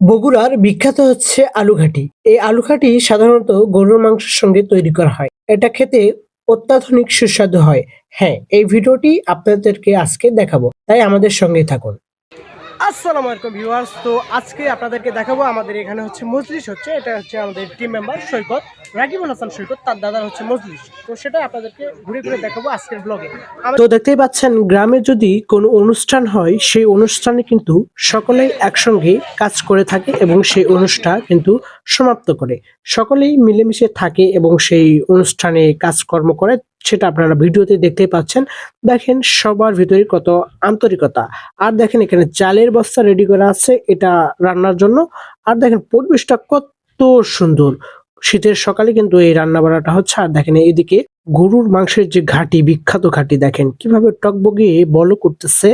বগুড়ার বিখ্যাত হচ্ছে আলুঘাটি। এই আলুঘাটি সাধারণত গরুর মাংসের সঙ্গে তৈরি করা হয়। এটা খেতে অত্যাধুনিক সুস্বাদু হয়। হ্যাঁ, এই ভিডিওটি আপনাদেরকে আজকে দেখাবো, তাই আমাদের সঙ্গেই থাকুন। আসসালামু আলাইকুম ভিউয়ার্স। তো আজকে আপনাদেরকে দেখাবো আমাদের এখানে হচ্ছে মজলিস হচ্ছে। এটা হচ্ছে আমাদের টিম মেম্বার সৈকত, রাকিবুল হাসান সৈকত, তার দাদার হচ্ছে মজলিস। তো সেটা আপনাদেরকে ঘুরে ঘুরে দেখাবো আজকের ব্লগে। তো দেখতেই পাচ্ছেন, গ্রামে যদি কোনো অনুষ্ঠান হয় সেই অনুষ্ঠানে কিন্তু সকলেই একসঙ্গে কাজ করে থাকে এবং সেই অনুষ্ঠান কিন্তু সমাপ্ত করে। সকলেই মিলেমিশে থাকে এবং সেই অনুষ্ঠানে কাজকর্ম করে, সেটা আপনারা ভিডিওতে দেখতেই পাচ্ছেন। দেখেন সবার ভিতরে কত আন্তরিকতা। আর দেখেন এখানে চালের বস্তা রেডি করা আছে এটা রান্নার জন্য। আর দেখেন পরিবেশটা কত সুন্দর। শীতের সকালে কিন্তু এই রান্না বান্নাটা হচ্ছে। আর দেখেন এইদিকে গরুর মাংসের যে ঘাটি, বিখ্যাত ঘাটি, দেখেন কিভাবে টকবগিয়ে বল করতেছে।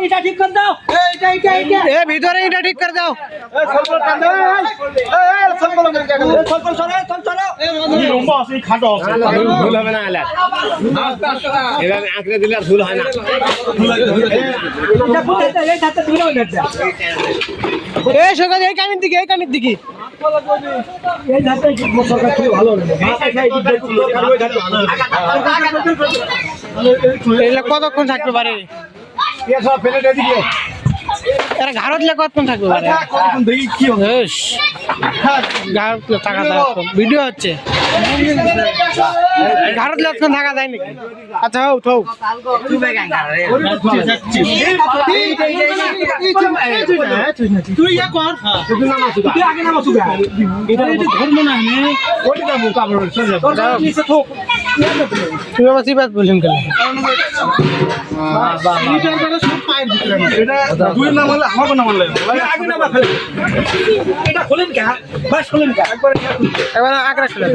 এটা ঠিক করে দাও, ভিতরে এটা ঠিক করে দাও। আঁকড়ে দিলে আর ভুল হয় না। এই সকাল এই কানের দিকে, এই কানের দিকে। এগুলা কতক্ষণ থাকতে পারে? এরা ঘাড়ত লে কতক্ষণ থাকতে পারে? ভিডিও হচ্ছে, ঘাড়ত লে কতক্ষণ থাকা যায় নাকি? আচ্ছা হোক হোক। তুমি আমার সিবাত বলছেন কেন? এবার আঁকড়া খুলে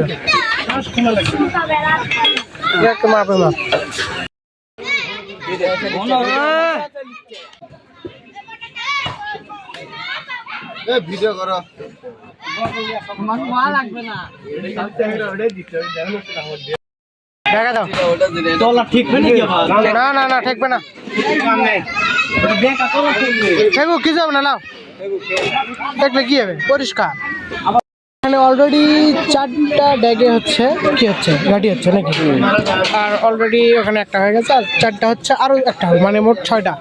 মাপে মাপ। ভিডিও করো। দেখা দাও। ঠিক না না না ঠেকবে না, ঠেকো কি যাবে না, নাও দেখলে কি হবে পরিষ্কার। এখানে অলরেডি 4টা ড্যাগে হচ্ছে কি হচ্ছে গাড়ি হচ্ছে নাকি? আর অলরেডি ওখানে একটা হয়ে গেছে, আর 4টা হচ্ছে, আরো একটা হবে, মানে মোট 6টা।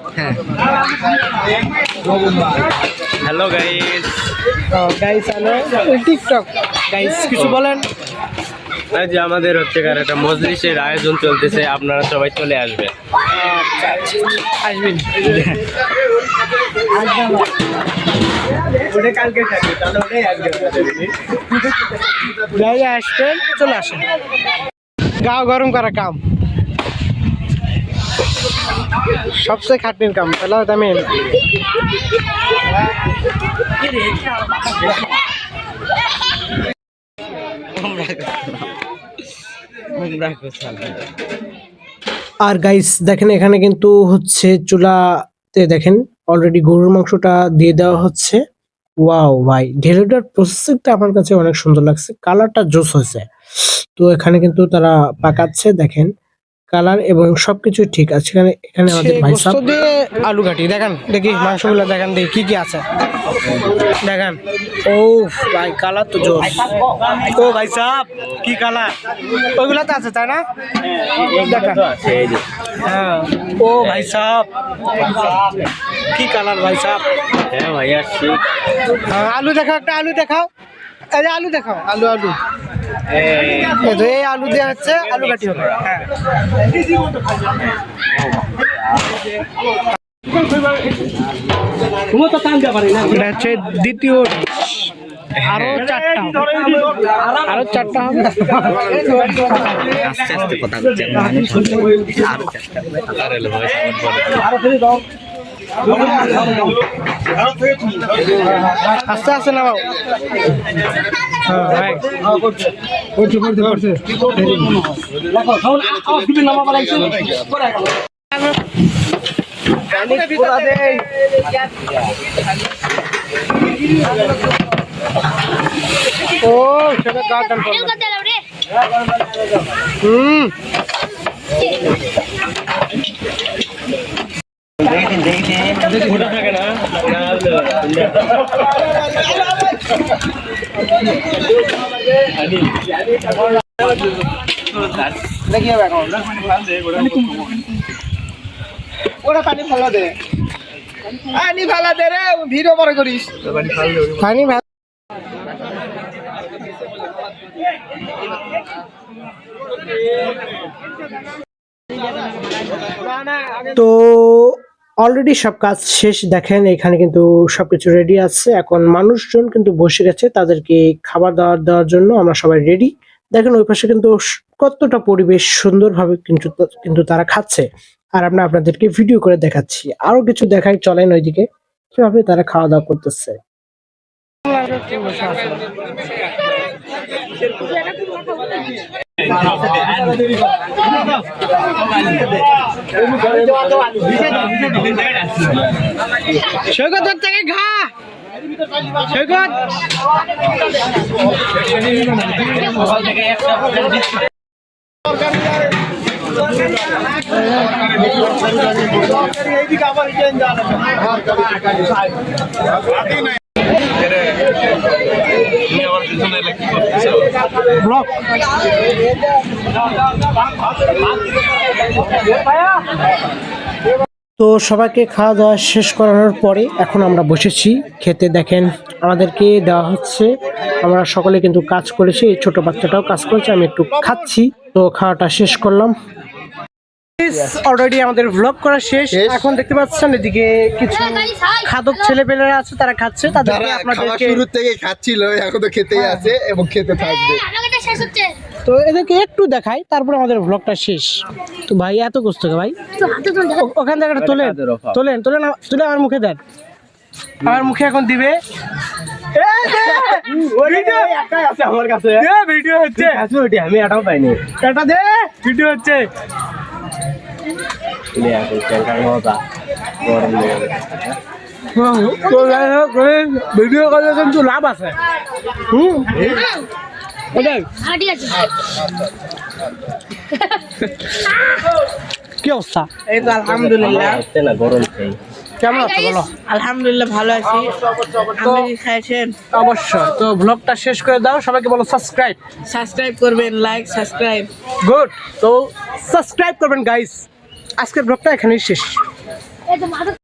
Hello guys. Guys hello TikTok guys, কিছু বলেন। আজ আমাদের হচ্ছে একটা মজলিসের আয়োজন চলতেছে, আপনারা সবাই চলে আসবেন। আসবেন আসবেন, চলে আসেন। গাও গরম করা কাম, সবচেয়ে খাটনির কাম। তাহলে আমি আর গাইস দেখেন এখানে কিন্তু হচ্ছে চুলাতে দেখেন অলরেডি গরুর মাংসটা দিয়ে দেওয়া হচ্ছে। ওয়াও ভাই, ঢেলেটার প্রসেসিংটা আমার কাছে অনেক সুন্দর লাগছে, কালারটা জোস হয়েছে। তো এখানে কিন্তু তারা পাকাচ্ছে, দেখেন কালার এবং সবকিছু ঠিক আছে। এখানে এখানে আমাদের ভাই সাহেব দিয়ে আলু ঘাটি দেখেন, দেখি মাংসগুলো দেখেন, দেখি কি কি আছে দেখেন। ও ভাই কালার তো জোস। ও ভাই সাহেব কি কালার, ওইগুলো তো আছে তাই না? দেখেন হ্যাঁ। ও ভাই সাহেব কি কালার ভাই সাহেব। হ্যাঁ ভাই আসছি। হ্যাঁ, আলু দেখাও, একটা আলু দেখাও। এই যে আলু দেখাও, আলু আলু এই আলু দেওয়া হচ্ছে, আলু কাটি হবে। হ্যাঁ এটা হচ্ছে দ্বিতীয় ডিশ। আরো চারটা হবে। আরো চারটা হবে। আস্তে আস্তে কথা বলছি আরে লো ভাই সামনে বলো। আস্তে আস্তে নামাও। হ্যাঁ ও সেটা গার্ডেন হুম ওটা থাকে না ওরা পানি ফেলা দে পানি ফেলা দে রে ভিডিও পরে করিস পানি ভালো। তো অলরেডি সব কাজ শেষ, দেখেন এখানে কিন্তু সবকিছু রেডি আছে। এখন মানুষজন কিন্তু বসে গেছে, তাদেরকে খাবার দাবার দেওয়ার জন্য আমরা সবাই রেডি। দেখেন ওই পাশে কিন্তু কতটা পরিবেশ সুন্দরভাবে কিন্তু তারা খাচ্ছে, আর আমরা আপনাদেরকে ভিডিও করে দেখাচ্ছি। আরো কিছু দেখাই, চলেন ওইদিকে কিভাবে তারা খাওয়া দাওয়া করতেছে। সৈকত থেকে ঘা সৈকত ব্লক তো সবাইকে খাওয়া দাওয়া শেষ করানোর পরে এখন আমরা বসেছি খেতে। দেখেন আমাদেরকে দেওয়া হচ্ছে, আমরা সকলে কিন্তু কাজ করেছি, এই ছোট বাচ্চাটাও কাজ করেছে, আমি একটু খাচ্ছি। তো খাওয়াটা শেষ করলাম। অলরেডি আমাদের ভ্লগ করা শেষ। এখন দেখতে পাচ্ছেন এদিকে কিছু খাদক ছেলেপেলেরা আছে, তারা খাচ্ছে। তাদেরকে আপনাদেরকে শুরু থেকে খাচ্ছিল, এখন তো খেতেই আছে এবং খেতে থাকবে। তো এদেরকে একটু দেখাই, তারপরে আমাদের ভ্লগটা শেষ। তো ভাই এত কষ্ট ভাই, ওখান থেকে একটা তোলেন তোলেন তোলেন তুলে আমার মুখে দেন, আমার মুখে এখন দিবে। আমার কাছে ভিডিও হচ্ছে, আমি এটাও পাইনি এটা দে, ভিডিও হচ্ছে। ভিডিও করলে কিন্তু লাভ আছে। কি অবস্থা? এই তো আলহামদুলিল্লাহ। হচ্ছে না গরম খেয়ে কেমন আছো বলো? আলহামদুলিল্লাহ ভালো আছি। আপনি কি খাইছেন? অবশ্যই। তো ব্লগটা শেষ করে দাও, সবাইকে বলো সাবস্ক্রাইব। সাবস্ক্রাইব করবেন, লাইক সাবস্ক্রাইব। গুড, তো সাবস্ক্রাইব করবেন গাইস। আজকের ব্লগটা এখানেই শেষ।